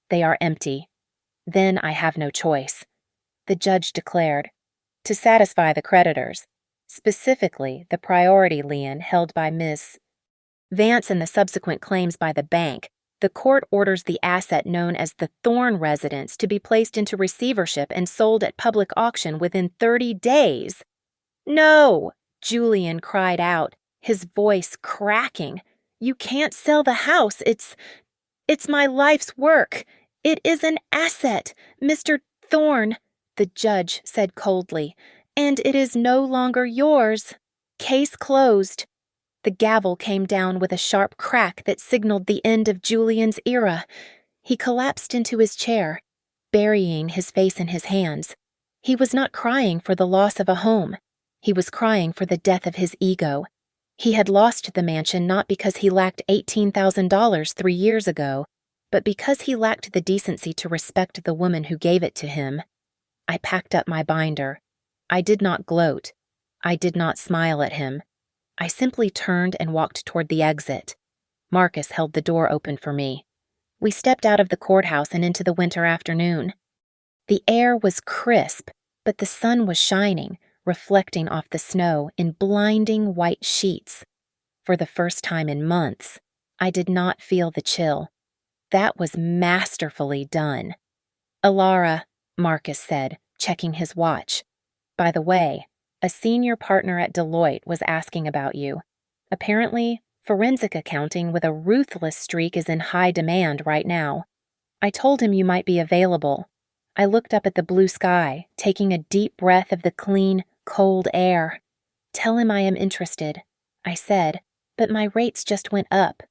They are empty. Then I have no choice, the judge declared, to satisfy the creditors, specifically the priority lien held by Ms. Vance and the subsequent claims by the bank. The court orders the asset known as the Thorne residence to be placed into receivership and sold at public auction within 30 days. No, Julian cried out, his voice cracking. You can't sell the house. It's my life's work. It is an asset, Mr. Thorne, the judge said coldly, and it is no longer yours. Case closed. The gavel came down with a sharp crack that signaled the end of Julian's era. He collapsed into his chair, burying his face in his hands. He was not crying for the loss of a home. He was crying for the death of his ego. He had lost the mansion not because he lacked $18,000 3 years ago, but because he lacked the decency to respect the woman who gave it to him. I packed up my binder. I did not gloat. I did not smile at him. I simply turned and walked toward the exit. Marcus held the door open for me. We stepped out of the courthouse and into the winter afternoon. The air was crisp, but the sun was shining, reflecting off the snow in blinding white sheets. For the first time in months, I did not feel the chill. That was masterfully done. "Alara," Marcus said, checking his watch. "By the way, a senior partner at Deloitte was asking about you. Apparently, forensic accounting with a ruthless streak is in high demand right now. I told him you might be available." I looked up at the blue sky, taking a deep breath of the clean, cold air. "Tell him I am interested," I said, but my rates just went up.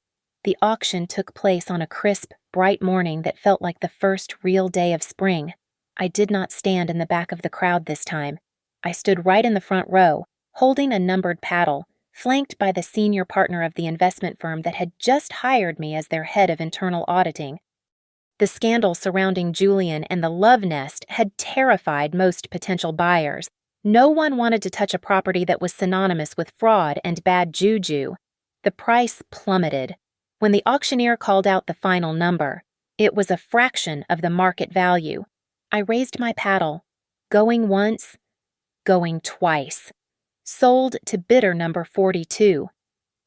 The auction took place on a crisp, bright morning that felt like the first real day of spring. I did not stand in the back of the crowd this time. I stood right in the front row, holding a numbered paddle, flanked by the senior partner of the investment firm that had just hired me as their head of internal auditing. The scandal surrounding Julian and the love nest had terrified most potential buyers. No one wanted to touch a property that was synonymous with fraud and bad juju. The price plummeted. When the auctioneer called out the final number, it was a fraction of the market value. I raised my paddle, going once, going twice. Sold to bidder number 42.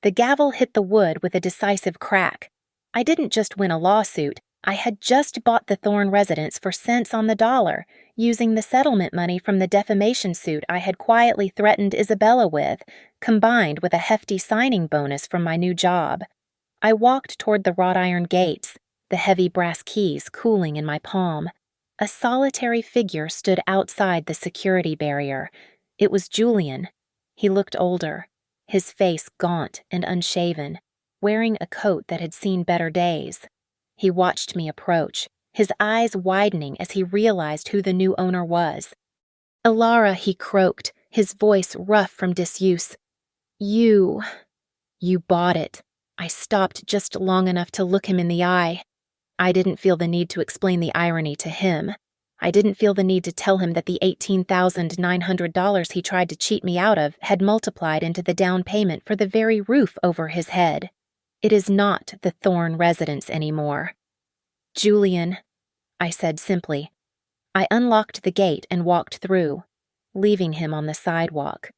The gavel hit the wood with a decisive crack. I didn't just win a lawsuit. I had just bought the Thorne residence for cents on the dollar, using the settlement money from the defamation suit I had quietly threatened Isabella with, combined with a hefty signing bonus from my new job. I walked toward the wrought iron gates, the heavy brass keys cooling in my palm. A solitary figure stood outside the security barrier. It was Julian. He looked older, his face gaunt and unshaven, wearing a coat that had seen better days. He watched me approach, his eyes widening as he realized who the new owner was. "Alara," he croaked, his voice rough from disuse. You bought it." I stopped just long enough to look him in the eye. I didn't feel the need to explain the irony to him. I didn't feel the need to tell him that the $18,900 he tried to cheat me out of had multiplied into the down payment for the very roof over his head. "It is not the Thorne residence anymore." "Julian," I said simply. I unlocked the gate and walked through, leaving him on the sidewalk.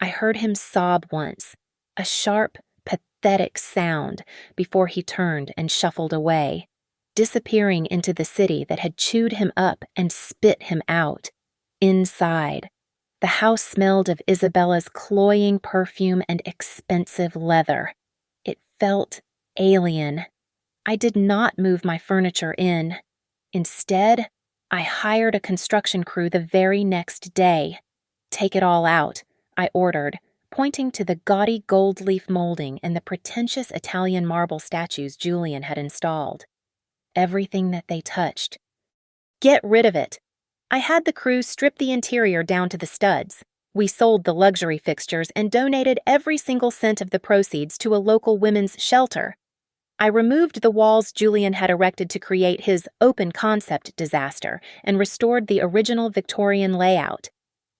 I heard him sob once, a sharp, pathetic sound, before he turned and shuffled away, disappearing into the city that had chewed him up and spit him out. Inside, the house smelled of Isabella's cloying perfume and expensive leather. It felt alien. I did not move my furniture in. Instead, I hired a construction crew the very next day. "Take it all out," I ordered, pointing to the gaudy gold leaf molding and the pretentious Italian marble statues Julian had installed. Everything that they touched. "Get rid of it." I had the crew strip the interior down to the studs. We sold the luxury fixtures and donated every single cent of the proceeds to a local women's shelter. I removed the walls Julian had erected to create his open concept disaster and restored the original Victorian layout.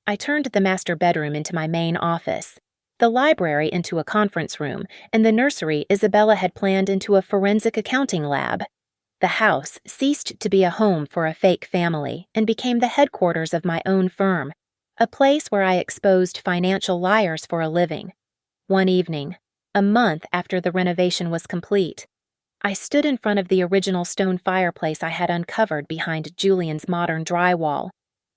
I turned the master bedroom into my main office, the library into a conference room, and the nursery Isabella had planned into a forensic accounting lab. The house ceased to be a home for a fake family and became the headquarters of my own firm, a place where I exposed financial liars for a living. One evening, a month after the renovation was complete, I stood in front of the original stone fireplace I had uncovered behind Julian's modern drywall.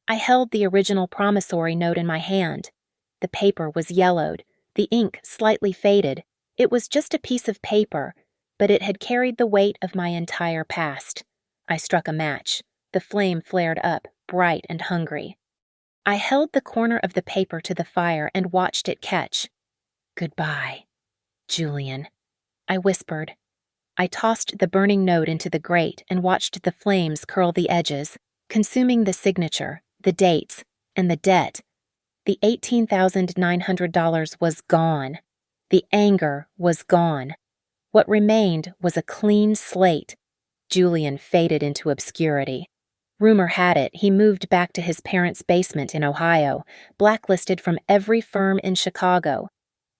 I held the original promissory note in my hand. The paper was yellowed, the ink slightly faded. It was just a piece of paper, but it had carried the weight of my entire past. I struck a match. The flame flared up, bright and hungry. I held the corner of the paper to the fire and watched it catch. "Goodbye, Julian," I whispered. I tossed the burning note into the grate and watched the flames curl the edges, consuming the signature, the dates, and the debt. The $18,900 was gone. The anger was gone. What remained was a clean slate. Julian faded into obscurity. Rumor had it he moved back to his parents' basement in Ohio, blacklisted from every firm in Chicago.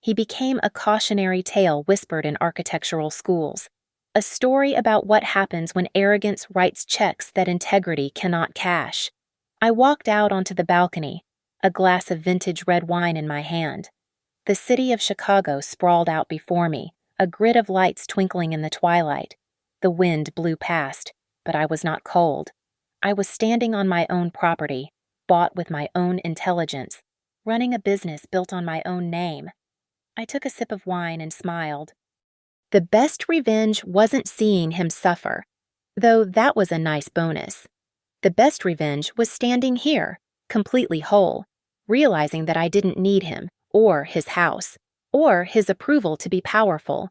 He became a cautionary tale whispered in architectural schools, a story about what happens when arrogance writes checks that integrity cannot cash. I walked out onto the balcony, a glass of vintage red wine in my hand. The city of Chicago sprawled out before me, a grid of lights twinkling in the twilight. The wind blew past, but I was not cold. I was standing on my own property, bought with my own intelligence, running a business built on my own name. I took a sip of wine and smiled. The best revenge wasn't seeing him suffer, though that was a nice bonus. The best revenge was standing here, completely whole, realizing that I didn't need him, or his house, or his approval to be powerful.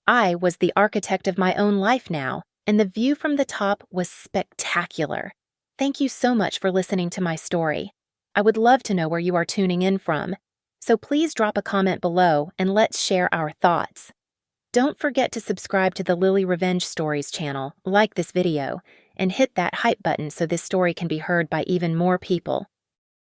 I was the architect of my own life now, and the view from the top was spectacular. Thank you so much for listening to my story. I would love to know where you are tuning in from, so please drop a comment below and let's share our thoughts. Don't forget to subscribe to the Lily Revenge Stories channel, like this video, and hit that hype button so this story can be heard by even more people.